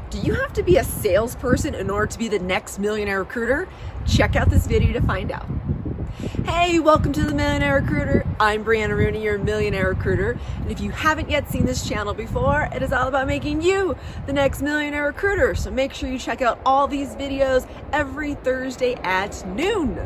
Do you have to be a salesperson in order to be the next millionaire recruiter? Check out this video to find out. Hey, welcome to the Millionaire Recruiter. I'm Brianna Rooney, your Millionaire Recruiter. And if you haven't yet seen this channel before, it is all about making you the next Millionaire Recruiter. So make sure you check out all these videos every Thursday at noon.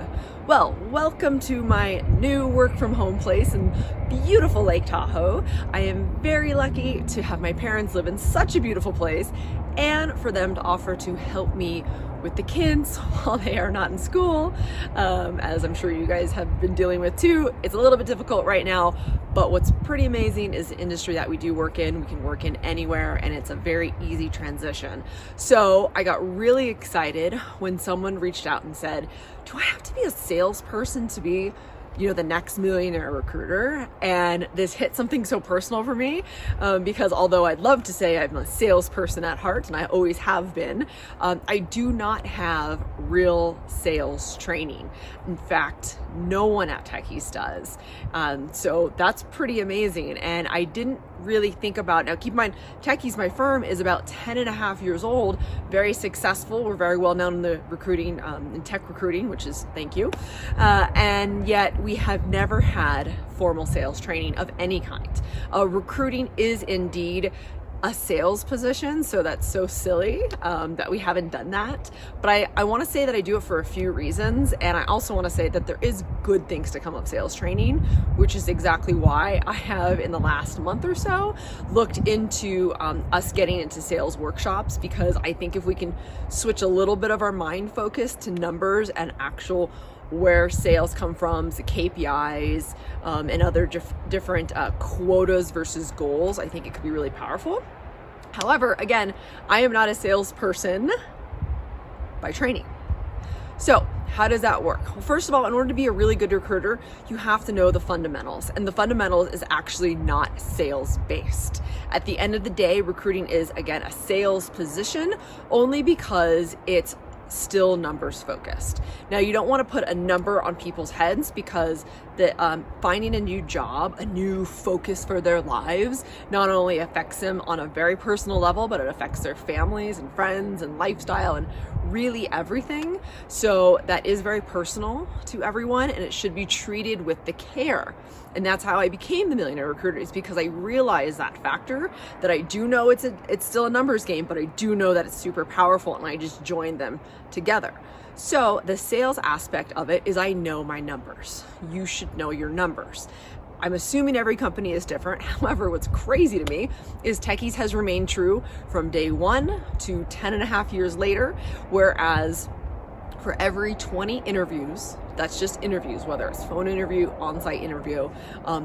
Well, welcome to my new work from home place in beautiful Lake Tahoe. I am very lucky to have my parents live in such a beautiful place and for them to offer to help me with the kids while they are not in school, as I'm sure you guys have been dealing with too. It's a little bit difficult right now, but what's pretty amazing is the industry that we do work in. We can work in anywhere and it's a very easy transition. So I got really excited when someone reached out and said, do I have to be a salesperson to be the next millionaire recruiter? And this hit something so personal for me, because although I'd love to say I'm a salesperson at heart, and I always have been, I do not have real sales training. In fact, no one at Techies does. So that's pretty amazing. And I didn't really think about, now keep in mind, Techies, my firm, is about 10 and a half years old, very successful. We're very well known in the recruiting, in tech recruiting, which is thank you. And yet we have never had formal sales training of any kind. Recruiting is indeed a sales position, so that's so silly that we haven't done that. But I want to say that I do it for a few reasons, and I also want to say that there is good things to come of sales training, which is exactly why I have in the last month or so looked into us getting into sales workshops, because I think if we can switch a little bit of our mind focus to numbers and actual where sales come from, the KPIs, and other different quotas versus goals, I think it could be really powerful. However, again, I am not a salesperson by training. So how does that work? Well, first of all, in order to be a really good recruiter, you have to know the fundamentals. And the fundamentals is actually not sales based. At the end of the day, recruiting is, again, a sales position only because it's still numbers focused. Now, you don't want to put a number on people's heads, because finding a new job, a new focus for their lives, not only affects them on a very personal level, but it affects their families and friends and lifestyle and really everything. So that is very personal to everyone, and it should be treated with the care. And that's how I became the Millionaire Recruiter, is because I realized that factor, that I do know it's still a numbers game, but I do know that it's super powerful, and I just joined them together. So the sales aspect of it is I know my numbers. You should know your numbers. I'm assuming every company is different. However, what's crazy to me is Techies has remained true from day one to 10 and a half years later, whereas for every 20 interviews, that's just interviews, whether it's phone interview, on-site interview,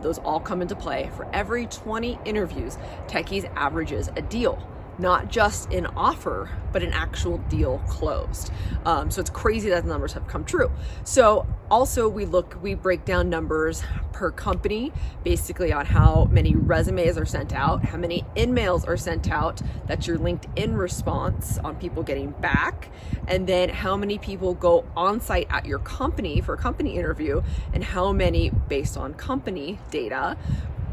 those all come into play. For every 20 interviews, Techies averages a deal. Not just an offer, but an actual deal closed. So it's crazy that the numbers have come true. So also we break down numbers per company, basically on how many resumes are sent out, how many in-mails are sent out, that's your LinkedIn response on people getting back, and then how many people go on site at your company for a company interview, and how many, based on company data,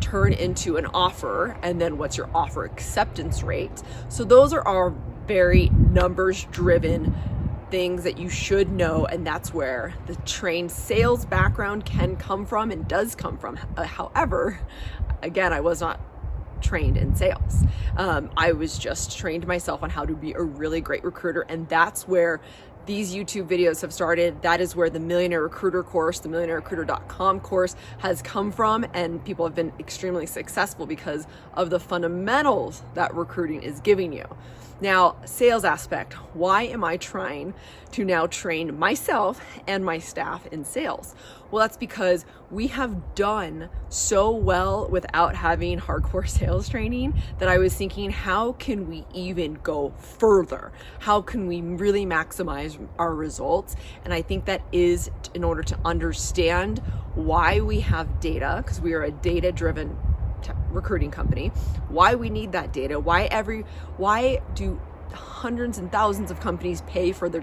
turn into an offer, and then what's your offer acceptance rate. So those are our very numbers driven things that you should know, and that's where the trained sales background can come from and does come from. However, again, I was not trained in sales. I was just trained myself on how to be a really great recruiter, and that's where these YouTube videos have started. That is where the Millionaire Recruiter course, the millionairerecruiter.com course, has come from, and people have been extremely successful because of the fundamentals that recruiting is giving you. Now, sales aspect, why am I trying to now train myself and my staff in sales? Well, that's because we have done so well without having hardcore sales training that I was thinking, how can we even go further? How can we really maximize our results? And I think that is in order to understand why we have data, because we are a data-driven recruiting company, why we need that data, why do hundreds and thousands of companies pay for their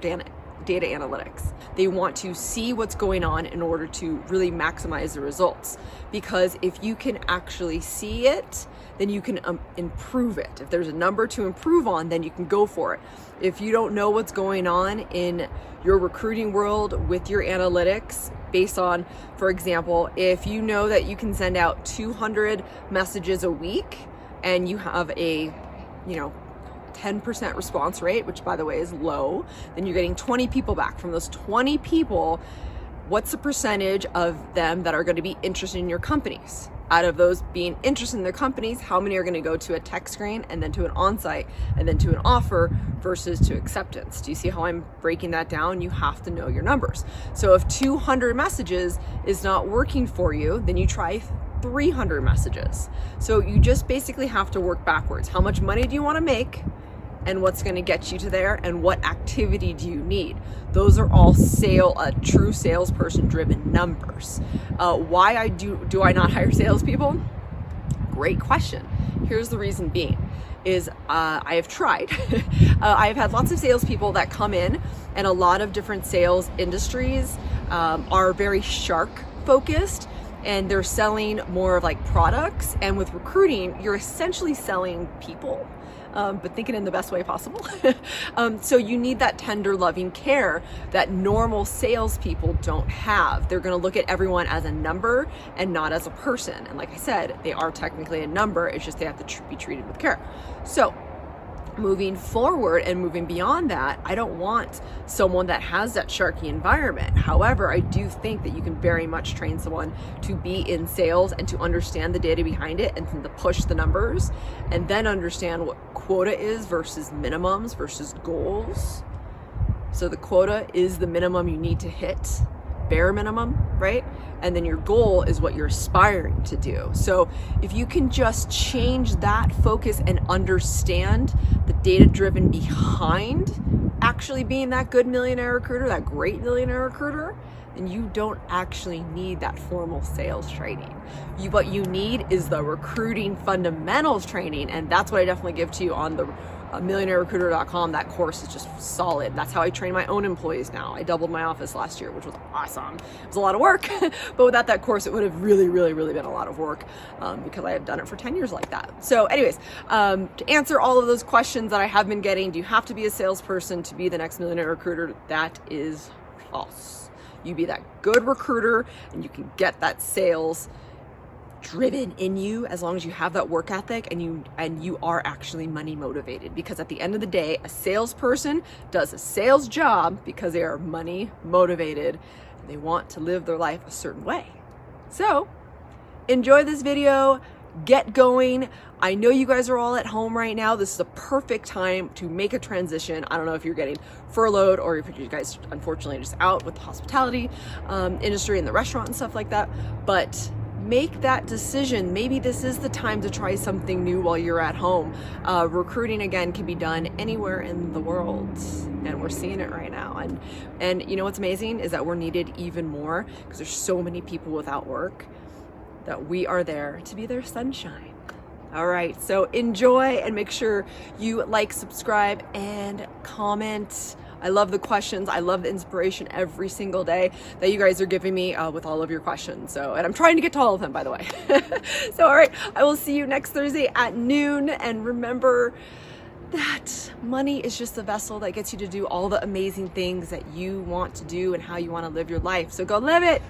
data analytics. They want to see what's going on in order to really maximize the results. Because if you can actually see it, then you can improve it. If there's a number to improve on, then you can go for it. If you don't know what's going on in your recruiting world with your analytics, based on, for example, if you know that you can send out 200 messages a week and you have a, 10% response rate, which by the way is low, then you're getting 20 people back. From those 20 people, what's the percentage of them that are going to be interested in your companies? Out of those being interested in their companies, how many are going to go to a tech screen and then to an on-site and then to an offer versus to acceptance? Do you see how I'm breaking that down? You have to know your numbers. So if 200 messages is not working for you, then you try 300 messages. So you just basically have to work backwards. How much money do you want to make? And what's going to get you to there, and what activity do you need? Those are all true salesperson driven numbers. Why do I not hire salespeople? Great question. Here's the reason being is I have tried. I've had lots of salespeople that come in, and a lot of different sales industries are very shark focused, and they're selling more of like products. And with recruiting, you're essentially selling people. But thinking in the best way possible. So you need that tender, loving care that normal salespeople don't have. They're going to look at everyone as a number and not as a person. And like I said, they are technically a number. It's just they have to be treated with care. So moving forward and moving beyond that, I don't want someone that has that sharky environment. However, I do think that you can very much train someone to be in sales and to understand the data behind it and to push the numbers, and then understand what quota is versus minimums versus goals. So the quota is the minimum you need to hit, bare minimum, right? And then your goal is what you're aspiring to do. So if you can just change that focus and understand the data driven behind actually being that good millionaire recruiter, that great millionaire recruiter, then you don't actually need that formal sales training. What you need is the recruiting fundamentals training. And that's what I definitely give to you on the millionairerecruiter.com. That course is just solid. That's how I train my own employees now. I doubled my office last year, which was awesome. It was a lot of work, but without that course, it would have really, really, really been a lot of work because I have done it for 10 years like that. So anyways, to answer all of those questions that I have been getting, do you have to be a salesperson to be the next millionaire recruiter? That is false. You be that good recruiter and you can get that sales driven in you as long as you have that work ethic and you are actually money motivated, because at the end of the day, a salesperson does a sales job because they are money motivated and they want to live their life a certain way. So enjoy this video, get going. I know you guys are all at home right now. This is a perfect time to make a transition. I don't know if you're getting furloughed or if you guys unfortunately just out with the hospitality industry and the restaurant and stuff like that, but make that decision. Maybe this is the time to try something new while you're at home. Recruiting, again, can be done anywhere in the world, and we're seeing it right now. And you know what's amazing is that we're needed even more because there's so many people without work that we are there to be their sunshine. All right, so enjoy and make sure you like, subscribe, and comment. I love the questions. I love the inspiration every single day that you guys are giving me with all of your questions. And I'm trying to get to all of them, by the way. So, all right, I will see you next Thursday at noon. And remember that money is just the vessel that gets you to do all the amazing things that you want to do and how you want to live your life. So go live it.